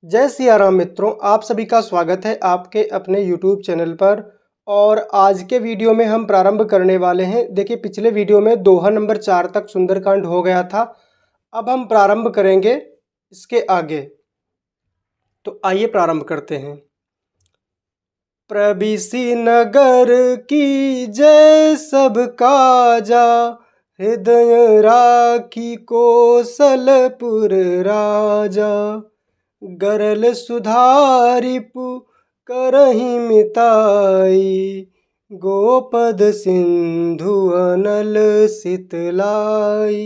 जय सिया राम मित्रों, आप सभी का स्वागत है आपके अपने YouTube चैनल पर। और आज के वीडियो में हम प्रारंभ करने वाले हैं। देखिए, पिछले वीडियो में दोहा नंबर 4 तक सुंदरकांड हो गया था। अब हम प्रारंभ करेंगे इसके आगे। तो आइए प्रारंभ करते हैं। प्रबिसी नगर की जय सब काजा, हृदय राखी कोसलपुर राजा। गरल सुधारिपु करहि मिताई, गोपद सिंधु अनल सितलाई।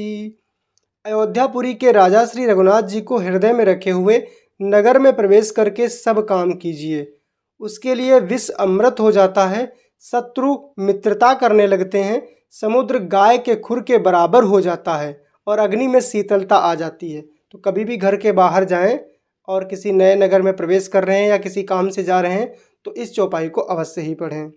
अयोध्यापुरी के राजा श्री रघुनाथ जी को हृदय में रखे हुए नगर में प्रवेश करके सब काम कीजिए। उसके लिए विष अमृत हो जाता है, शत्रु मित्रता करने लगते हैं, समुद्र गाय के खुर के बराबर हो जाता है और अग्नि में शीतलता आ जाती है। तो कभी भी घर के बाहर जाएं और किसी नए नगर में प्रवेश कर रहे हैं या किसी काम से जा रहे हैं तो इस चौपाई को अवश्य ही पढ़ें।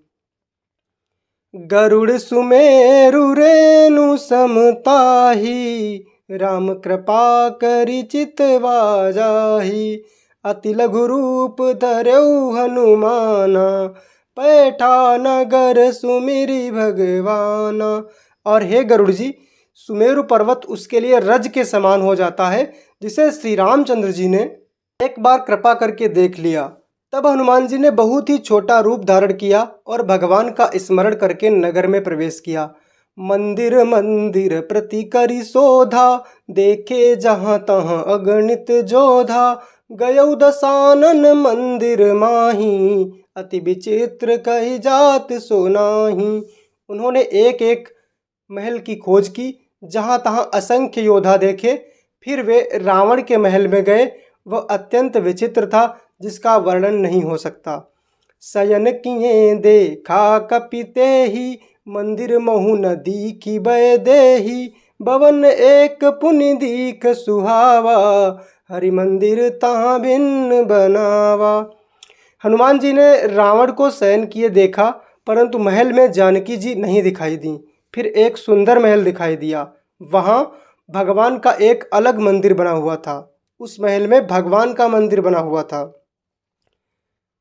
गरुड़ सुमेरु रेणु समताही, राम कृपा करि चितवा जाहि। अति लघु रूप धरऊ हनुमाना, पैठा नगर सुमिरि भगवाना। और हे गरुड़ जी, सुमेरु पर्वत उसके लिए रज के समान हो जाता है, जिसे श्री रामचंद्र जी ने एक बार कृपा करके देख लिया। तब हनुमान जी ने बहुत ही छोटा रूप धारण किया और भगवान का स्मरण करके नगर में प्रवेश किया। मंदिर मंदिर प्रति करी शोधा, देखे जहाँ तहाँ अगणित जोधा। गयौ दसानन मंदिर माही, अति विचित्र कही जात सो नाही। उन्होंने एक एक महल की खोज की, जहाँ तहाँ असंख्य योद्धा देखे। फिर वे रावण के महल में गए। वह अत्यंत विचित्र था, जिसका वर्णन नहीं हो सकता। शयन किए देखा कपिते ही, मंदिर महु न दीखी बय देही। भवन एक पुनि दीख सुहावा, हरि मंदिर तहाँ भिन्न बनावा। हनुमान जी ने रावण को शयन किए देखा, परंतु महल में जानकी जी नहीं दिखाई दी। फिर एक सुंदर महल दिखाई दिया। वहाँ भगवान का एक अलग मंदिर बना हुआ था। उस महल में भगवान का मंदिर बना हुआ था।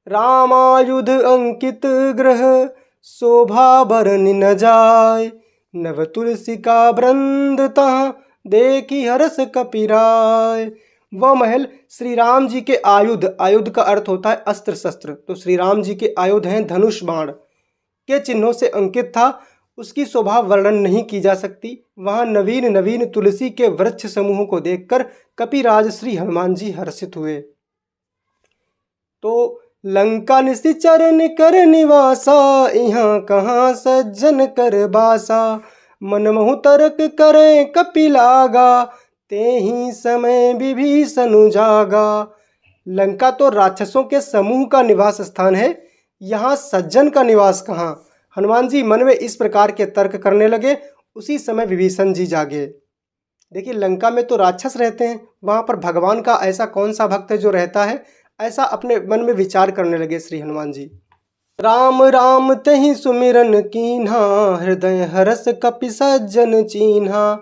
रामायुध अंकित ग्रह, शोभा बरनि न जाय। नव तुलसी का वृंद तहाँ, देखी हरस कपिराय। वह महल श्री राम जी के आयुध, आयुध का अर्थ होता है अस्त्र शस्त्र, तो श्री राम जी के आयुध हैं धनुष बाण के चिन्हों से अंकित था। उसकी शोभा वर्णन नहीं की जा सकती। वहाँ नवीन नवीन तुलसी के वृक्ष समूहों को देखकर कपिराज श्री हनुमान जी हर्षित हुए। तो लंका निश्चर निकर निवासा, यहाँ कहाँ सज्जन कर बासा। मनमहु तर्क करें कपिलागा, ते ही समय विभीषण जागा। लंका तो राक्षसों के समूह का निवास स्थान है, यहाँ सज्जन का निवास कहाँ। हनुमान जी मन में इस प्रकार के तर्क करने लगे। उसी समय विभीषण जी जागे। देखिए, लंका में तो राक्षस रहते हैं, वहाँ पर भगवान का ऐसा कौन सा भक्त है जो रहता है, ऐसा अपने मन में विचार करने लगे श्री हनुमान जी। राम राम तहि सुमिरन कीन्हा, हृदय हरस कपि सज्जन चीन्हा।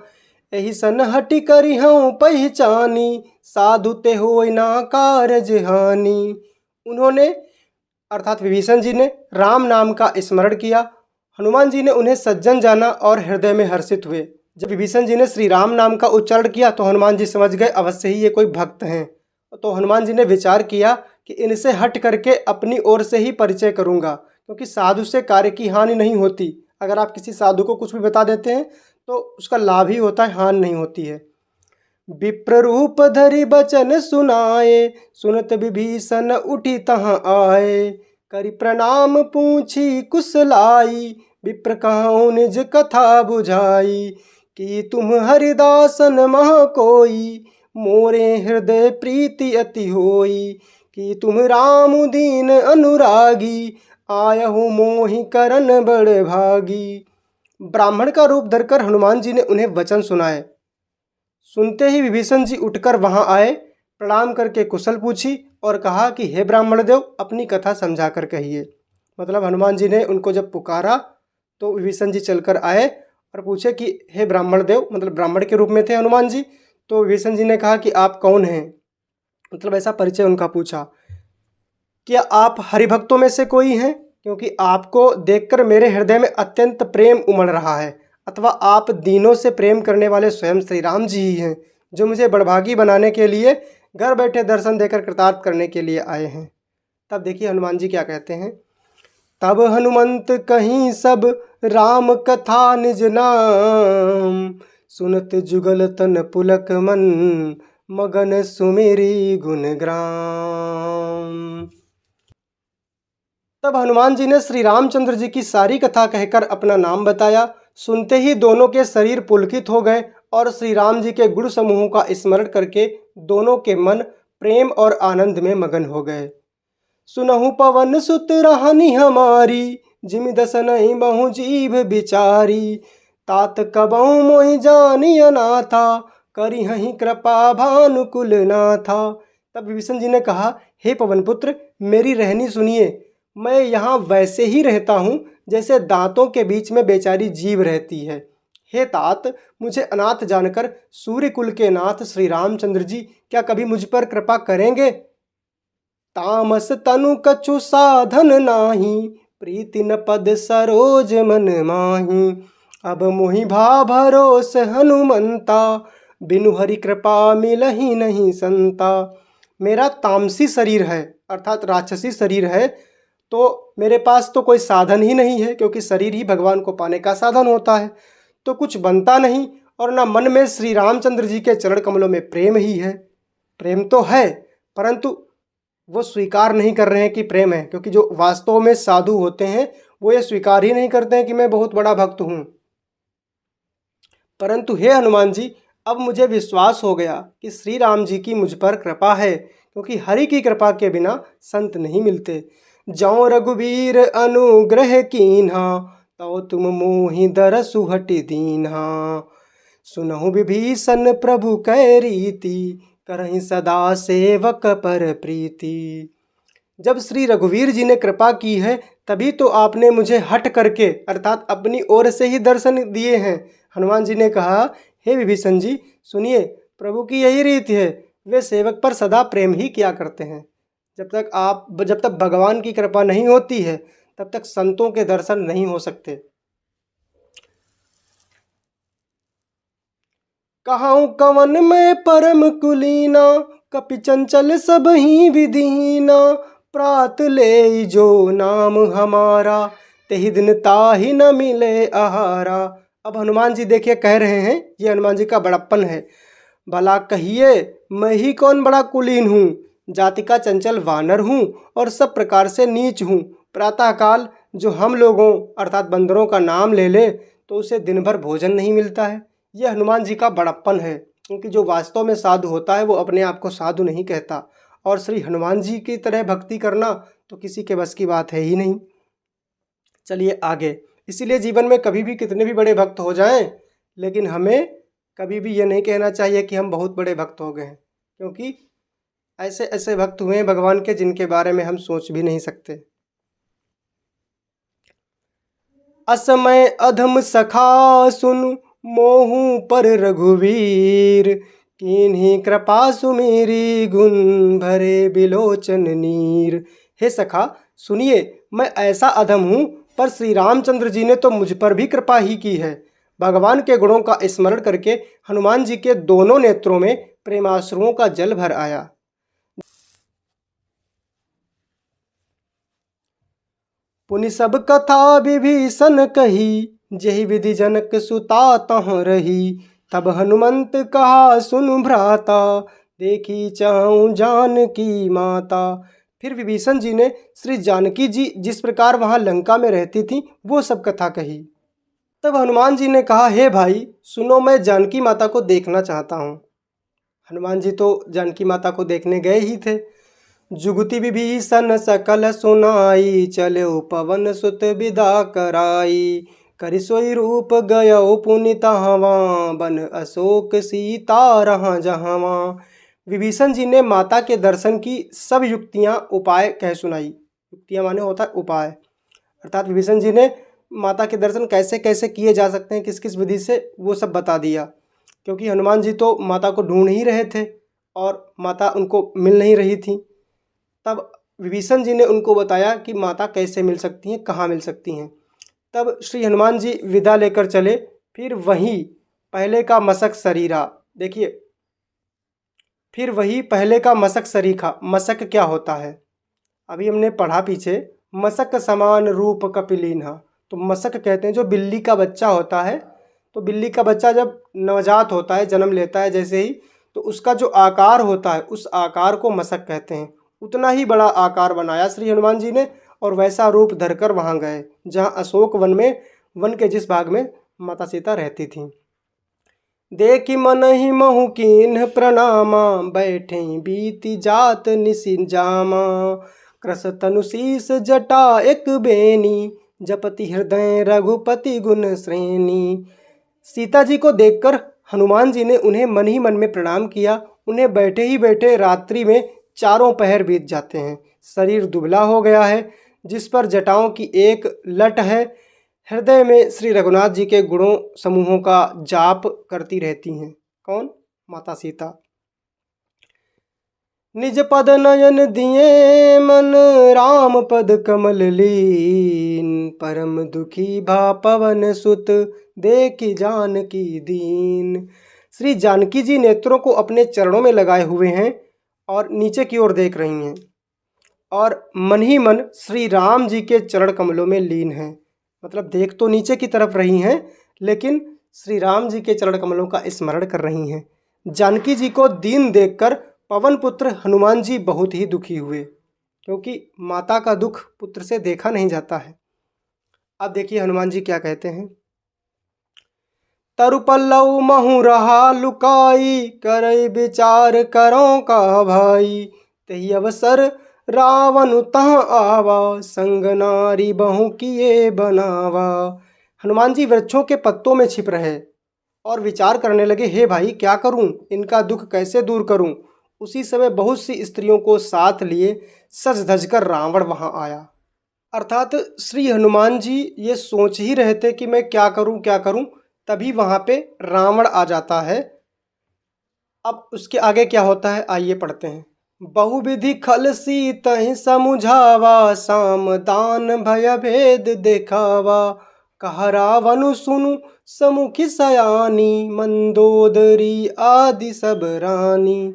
एहि सन हटि करिहउँ पहिचानी, साधु ते होय ना कारज हानि। उन्होंने अर्थात विभीषण जी ने राम नाम का स्मरण किया। हनुमान जी ने उन्हें सज्जन जाना और हृदय में हर्षित हुए। जब विभीषण जी ने श्री राम नाम का उच्चारण किया तो हनुमान जी समझ गए अवश्य ही ये कोई भक्त हैं। तो हनुमान जी ने विचार किया कि इनसे हट करके अपनी ओर से ही परिचय करूंगा, क्योंकि साधु से कार्य की हानि नहीं होती। अगर आप किसी साधु को कुछ भी बता देते हैं तो उसका लाभ ही होता है, हानि नहीं होती है। विप्र रूप धरि बचन सुनाए, सुनत विभीषण उठी तहाँ आए। करि प्रणाम पूछी कुशलाई, विप्र कहूँ निज कथा बुझाई। कि तुम हरिदासन महा कोई, मोरे हृदय प्रीति अति होई। कि तुम राम दीन अनुरागी, आयहु मोहि करन बड़ भागी। ब्राह्मण का रूप धरकर हनुमान जी ने उन्हें वचन सुनाए। सुनते ही विभीषण जी उठकर वहां आए, प्रणाम करके कुशल पूछी और कहा कि हे ब्राह्मण देव, अपनी कथा समझा कर कहिए। मतलब हनुमान जी ने उनको जब पुकारा तो विभीषण जी चलकर आए और पूछे कि हे ब्राह्मण देव, मतलब ब्राह्मण के रूप में थे हनुमान जी। तो विभीषण जी ने कहा कि आप कौन हैं। मतलब ऐसा परिचय उनका पूछा। क्या आप हरिभक्तों में से कोई हैं? क्योंकि आपको देखकर मेरे हृदय में अत्यंत प्रेम उमड़ रहा है। अथवा आप दीनों से प्रेम करने वाले स्वयं श्री राम जी ही हैं, जो मुझे बड़भागी बनाने के लिए घर बैठे दर्शन देकर कृतार्थ करने के लिए आए हैं। तब देखिए हनुमान जी क्या कहते हैं। तब हनुमंत कहीं सब राम कथा निज नाम, सुनत जुगल तन पुलक मन, मगन सुमेरी गुण ग्राम। तब हनुमान जी ने श्री रामचंद्र जी की सारी कथा कहकर अपना नाम बताया। सुनते ही दोनों के शरीर पुलकित हो गए और श्री राम जी के गुण समूहों का स्मरण करके दोनों के मन प्रेम और आनंद में मगन हो गए। सुनहु पवन सुत रहनी हमारी, जिमि दस नहीं बहु जीभ बिचारी, तात कबहु मोहि जानी अनाथा, करी हहीं कृपा भानुकुल नाथा। तब विभीषण जी ने कहा, हे पवन पुत्र, मेरी रहनी सुनिए। मैं यहाँ वैसे ही रहता हूँ जैसे दांतों के बीच में बेचारी जीभ रहती है। हे तात, मुझे अनाथ जानकर सूर्य कुल के नाथ श्री रामचंद्र जी क्या कभी मुझ पर कृपा करेंगे? तामस तनु कछु साधन नाही, प्रीति न पद सरोज मन माही, अब मोहि भा भरोस हनुमंता, बिनु हरि कृपा मिलहि नहीं संता। मेरा तामसी शरीर है, अर्थात राक्षसी शरीर है, तो मेरे पास तो कोई साधन ही नहीं है, क्योंकि शरीर ही भगवान को पाने का साधन होता है। तो कुछ बनता नहीं, और ना मन में श्री रामचंद्र जी के चरण कमलों में प्रेम ही है। प्रेम तो है, परंतु वो स्वीकार नहीं कर रहे हैं कि प्रेम है, क्योंकि जो वास्तव में साधु होते हैं वो ये स्वीकार ही नहीं करते हैं कि मैं बहुत बड़ा भक्त हूँ। परंतु हे हनुमान जी, अब मुझे विश्वास हो गया कि श्री राम जी की मुझ पर कृपा है, क्योंकि हरि की कृपा के बिना संत नहीं मिलते। जौ रघुवीर अनुग्रह कीन्हा, तो तुम मोहि दरसु हटि दीन्हा, सुनहु विभीषण प्रभु कै रीति, करहि सदा सेवक पर प्रीति। जब श्री रघुवीर जी ने कृपा की है, तभी तो आपने मुझे हट करके अर्थात अपनी ओर से ही दर्शन दिए हैं। हनुमान जी ने कहा, हे विभीषण जी सुनिए, प्रभु की यही रीति है, वे सेवक पर सदा प्रेम ही किया करते हैं। जब तक भगवान की कृपा नहीं होती है, तब तक संतों के दर्शन नहीं हो सकते। कहाऊं कवन में परम कुलीना, कपि चंचल सब ही विदीना, प्रात ले जो नाम हमारा, तेहि दिन ताहि न मिले आहारा। अब हनुमान जी देखिए कह रहे हैं, ये हनुमान जी का बड़प्पन है। भला कहिए मैं ही कौन बड़ा कुलीन हूँ, जाति का चंचल वानर हूँ और सब प्रकार से नीच हूँ। प्रातःकाल जो हम लोगों अर्थात बंदरों का नाम ले ले तो उसे दिन भर भोजन नहीं मिलता है। ये हनुमान जी का बड़प्पन है, क्योंकि जो वास्तव में साधु होता है वो अपने आप को साधु नहीं कहता, और श्री हनुमान जी की तरह भक्ति करना तो किसी के बस की बात है ही नहीं। चलिए आगे। इसीलिए जीवन में कभी भी कितने भी बड़े भक्त हो जाएं, लेकिन हमें कभी भी ये नहीं कहना चाहिए कि हम बहुत बड़े भक्त हो गए हैं, क्योंकि ऐसे ऐसे भक्त हुए हैं भगवान के जिनके बारे में हम सोच भी नहीं सकते। असमय अधम सखा सुन, मोहू पर रघुवीर, किन्हीं कृपा सुमेरी, गुण भरे बिलोचन नीर। हे सखा सुनिए, मैं ऐसा अधम हूँ, पर श्री रामचंद्र जी ने तो मुझ पर भी कृपा ही की है। भगवान के गुणों का स्मरण करके हनुमान जी के दोनों नेत्रों में प्रेमाश्रुओं का जल भर आया। पुनि सब कथा विभीषण कही, जेहि विधि जनक सुता तहाँ रही। तब हनुमंत कहा सुन भ्राता, देखी चाहूं जानकी माता। फिर विभीषण जी ने श्री जानकी जी जिस प्रकार वहाँ लंका में रहती थी वो सब कथा कही। तब हनुमान जी ने कहा, हे भाई सुनो, मैं जानकी माता को देखना चाहता हूँ। हनुमान जी तो जानकी माता को देखने गए ही थे। जुगति विभीषण सकल सुनाई, चलो पवन सुत विदा कराई। करि सोई रूप गयो पुनि तहवा, बन अशोक सीता रहा जहवा। विभीषण जी ने माता के दर्शन की सब युक्तियाँ उपाय कह सुनाई। युक्तियाँ माने होता है उपाय, अर्थात विभीषण जी ने माता के दर्शन कैसे कैसे किए जा सकते हैं, किस किस विधि से, वो सब बता दिया। क्योंकि हनुमान जी तो माता को ढूंढ ही रहे थे और माता उनको मिल नहीं रही थी। तब विभीषण जी ने उनको बताया कि माता कैसे मिल सकती हैं, कहाँ मिल सकती हैं। तब श्री हनुमान जी विदा लेकर चले। फिर वही पहले का मशक शरीरा, देखिए, फिर वही पहले का मशक शरीखा। मशक क्या होता है, अभी हमने पढ़ा पीछे, मशक समान रूप कपिलीन्हा। तो मशक कहते हैं जो बिल्ली का बच्चा होता है। तो बिल्ली का बच्चा जब नवजात होता है, जन्म लेता है जैसे ही, तो उसका जो आकार होता है उस आकार को मशक कहते हैं। उतना ही बड़ा आकार बनाया श्री हनुमान जी ने और वैसा रूप धरकर वहाँ गए जहाँ अशोक वन में, वन के जिस भाग में माता सीता रहती थी। देखि मन ही महु कीन्ह प्रणामा, बैठे बीती जात निसिन जामा। कृस तनु शीस जटा एक बेनी, जपति हृदय रघुपति गुण श्रेणी। सीता जी को देखकर हनुमान जी ने उन्हें मन ही मन में प्रणाम किया। उन्हें बैठे ही बैठे रात्रि में चारों पहर बीत जाते हैं। शरीर दुबला हो गया है, जिस पर जटाओं की एक लट है। हृदय में श्री रघुनाथ जी के गुणों समूहों का जाप करती रहती हैं। कौन? माता सीता। निज पद नयन दिए मन, राम पद कमल लीन। परम दुखी भा पवन सुत, देखि जानकी दीन। श्री जानकी जी नेत्रों को अपने चरणों में लगाए हुए हैं और नीचे की ओर देख रही हैं और मन ही मन श्री राम जी के चरण कमलों में लीन हैं। मतलब देख तो नीचे की तरफ रही हैं, लेकिन श्री राम जी के चरण कमलों का स्मरण कर रही हैं। जानकी जी को दीन देखकर पवन पुत्र हनुमान जी बहुत ही दुखी हुए, क्योंकि माता का दुख पुत्र से देखा नहीं जाता है। अब देखिए हनुमान जी क्या कहते हैं। तरु पल्लव महु रहा लुकाई, करई विचार करो का भाई। तही अवसर रावण तहाँ आवा, संग नारी बहु किए बनावा। हनुमान जी वृक्षों के पत्तों में छिप रहे और विचार करने लगे, हे भाई क्या करूं, इनका दुख कैसे दूर करूं। उसी समय बहुत सी स्त्रियों को साथ लिए सज धज कर रावण वहां आया। अर्थात श्री हनुमान जी ये सोच ही रहे थे कि मैं क्या करूं क्या करूं, तभी वहां पे रावण आ जाता है। अब उसके आगे क्या होता है आइए पढ़ते हैं। बहुविधि खल सीतहि समुझावा, साम दान भय भेद देखावा। कहा रावण सुनु समुखि सयानी, मंदोदरी आदि सब रानी।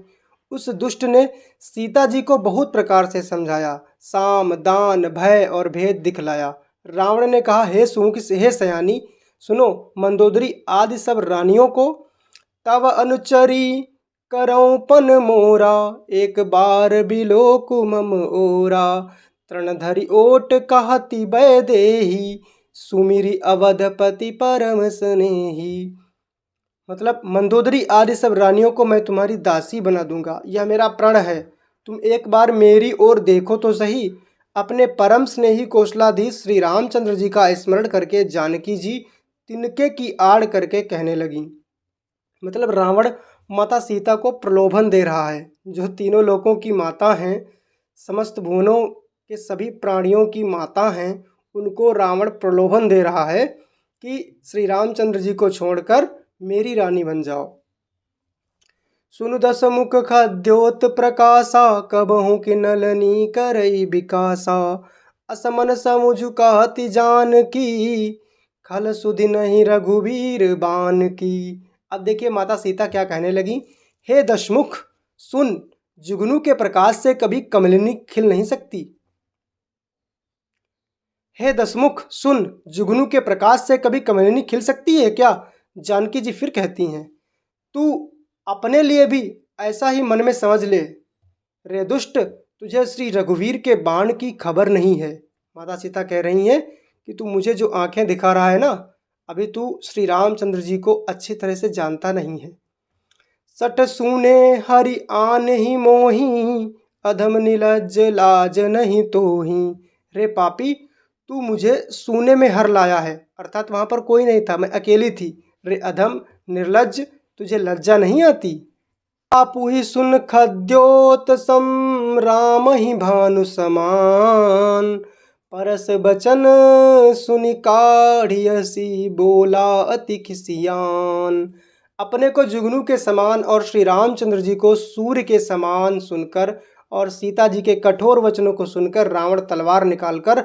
उस दुष्ट ने सीता जी को बहुत प्रकार से समझाया, साम दान भय और भेद दिखलाया। रावण ने कहा, हे सुमुखि, हे सयानी, सुनो, मंदोदरी आदि सब रानियों को तव अनुचरी करऊं पन मोरा, एक बार बिलोकु मम ओरा। तृणधरि ओट कहती बै देही, सुमिरी अवधपति परम स्नेही। मतलब मंदोदरी आदि सब रानियों को मैं तुम्हारी दासी बना दूंगा, यह मेरा प्रण है। तुम एक बार मेरी ओर देखो तो सही। अपने परम स्नेही कौशलाधीश श्री रामचंद्र जी का स्मरण करके जानकी जी तिनके की आड़ करके कहने लगी। मतलब रावण माता सीता को प्रलोभन दे रहा है। जो तीनों लोकों की माता हैं, समस्त भुवनों के सभी प्राणियों की माता हैं, उनको रावण प्रलोभन दे रहा है कि श्री रामचंद्र जी को छोड़कर मेरी रानी बन जाओ। सुनु दस मुख खद्योत प्रकाशा, कबहू कि नलनी करई विकासा। असमन समुझ कहति जानकी, खल सुधि नहीं रघुवीर बान की। अब देखिए माता सीता क्या कहने लगी, हे दशमुख सुन, जुगनू के प्रकाश से कभी कमलिनी खिल नहीं सकती। हे दशमुख सुन, जुगनू के प्रकाश से कभी कमलिनी खिल सकती है क्या। जानकी जी फिर कहती हैं, तू अपने लिए भी ऐसा ही मन में समझ ले। रे दुष्ट, तुझे श्री रघुवीर के बाण की खबर नहीं है। माता सीता कह रही हैं कि तू मुझे जो आंखें दिखा रहा है ना, अभी तू श्री रामचंद्र जी को अच्छी तरह से जानता नहीं है। सठ सुने हरि आन ही मोही, अधम निलज्ज लाज नहीं तोही। रे पापी, तू मुझे सूने में हर लाया है, अर्थात वहां पर कोई नहीं था, मैं अकेली थी। रे अधम निर्लज्ज, तुझे लज्जा नहीं आती। आपू ही सुन खद्योत सम, राम ही भानु समान। परस बचन सुनि काढ़ियसी, बोला अति खिसियान। अपने को जुगनू के समान और श्री रामचंद्र जी को सूर्य के समान सुनकर और सीता जी के कठोर वचनों को सुनकर रावण तलवार निकालकर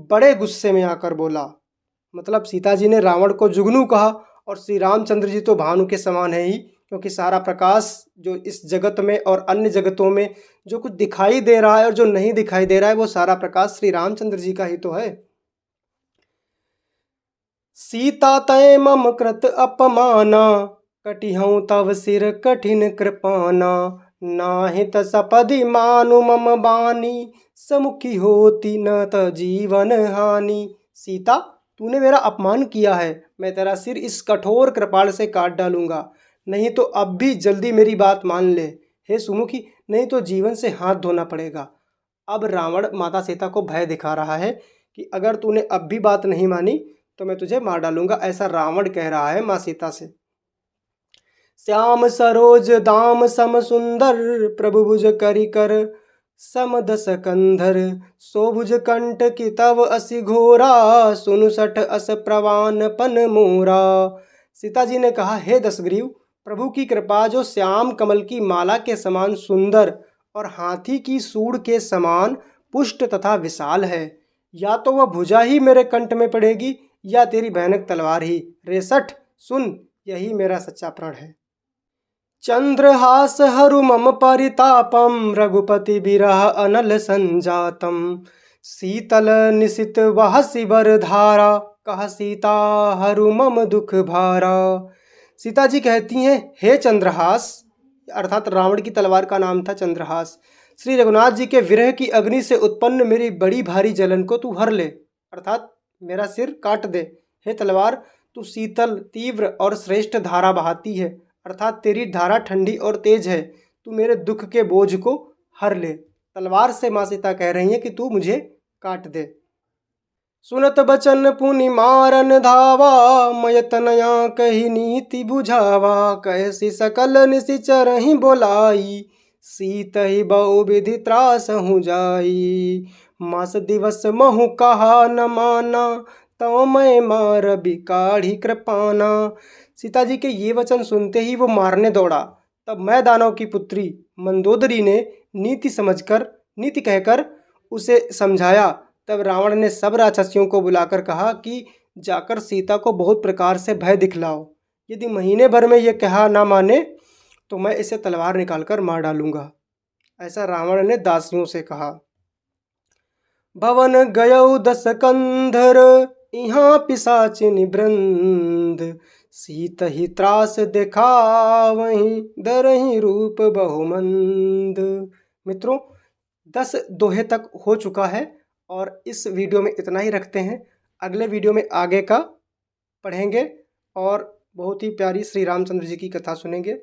बड़े गुस्से में आकर बोला। मतलब सीता जी ने रावण को जुगनू कहा और श्री रामचंद्र जी तो भानु के समान है ही, क्योंकि सारा प्रकाश जो इस जगत में और अन्य जगतों में जो कुछ दिखाई दे रहा है और जो नहीं दिखाई दे रहा है वो सारा प्रकाश श्री रामचंद्र जी का ही तो है। सीता तय मम कृत अपमाना, कटिहऊँ तव सिर कठिन कृपाना, नाहित सपदि मानु मम बानी, समुखी होती न त जीवन हानि। सीता, तूने मेरा अपमान किया है, मैं तेरा सिर इस कठोर कृपाल से काट डालूंगा, नहीं तो अब भी जल्दी मेरी बात मान ले हे सुमुखी, नहीं तो जीवन से हाथ धोना पड़ेगा। अब रावण माता सीता को भय दिखा रहा है कि अगर तूने अब भी बात नहीं मानी तो मैं तुझे मार डालूंगा, ऐसा रावण कह रहा है माँ सीता से। श्याम सरोज दाम सम सुंदर, प्रभु भुज करि कर सम दस कंधर, सोभुज कंठ की तव असि घोरा, सुनु सठ अस प्रवान पन मोरा। सीता जी ने कहा, हे दशग्रीव, प्रभु की कृपा जो श्याम कमल की माला के समान सुंदर और हाथी की सूंड के समान पुष्ट तथा विशाल है, या तो वह भुजा ही मेरे कंठ में पड़ेगी या तेरी भयानक तलवार ही। रेसठ सुन, यही मेरा सच्चा प्रण है। चंद्रहास हरु मम परितापम, रघुपति बिरह अनल संजातम, शीतल निशित वह शिवर धारा, कह सीता हरु मम दुख भारा। सीता जी कहती हैं, हे चंद्रहास, अर्थात रावण की तलवार का नाम था चंद्रहास, श्री रघुनाथ जी के विरह की अग्नि से उत्पन्न मेरी बड़ी भारी जलन को तू हर ले, अर्थात मेरा सिर काट दे। हे तलवार, तू शीतल तीव्र और श्रेष्ठ धारा बहाती है, अर्थात तेरी धारा ठंडी और तेज है, तू मेरे दुख के बोझ को हर ले। तलवार से माँ सीता कह रही है कि तू मुझे काट दे। सुनत बचन पुनि मारन धावा, मयत नया कही नीति बुझावा, कैसी सकल निशिचरहि बोलाई, सीत ही बहु विधि त्रास हूँ जाई, मास दिवस महु कहा न माना, तो मैं मार बिकाढ़ी कृपाना। सीता जी के ये वचन सुनते ही वो मारने दौड़ा। तब मैं दानव की पुत्री मंदोदरी ने नीति कहकर उसे समझाया। तब रावण ने सब राक्षसियों को बुलाकर कहा कि जाकर सीता को बहुत प्रकार से भय दिखलाओ, यदि महीने भर में ये कहा ना माने तो मैं इसे तलवार निकालकर मार डालूंगा। ऐसा रावण ने दासियों से कहा। भवन गयौ दस कंधर, यहाँ पिशाचिनी वृंद, सीत ही त्रास दिखावहीं, दरहीं रूप बहुमंद। मित्रों, 10 दोहे तक हो चुका है और इस वीडियो में इतना ही रखते हैं। अगले वीडियो में आगे का पढ़ेंगे और बहुत ही प्यारी श्री रामचंद्र जी की कथा सुनेंगे।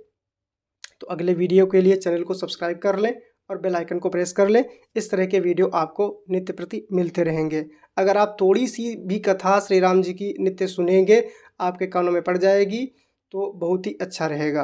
तो अगले वीडियो के लिए चैनल को सब्सक्राइब कर लें और बेल आइकन को प्रेस कर लें। इस तरह के वीडियो आपको नित्य प्रति मिलते रहेंगे। अगर आप थोड़ी सी भी कथा श्री राम जी की नित्य सुनेंगे, आपके कानों में पड़ जाएगी, तो बहुत ही अच्छा रहेगा।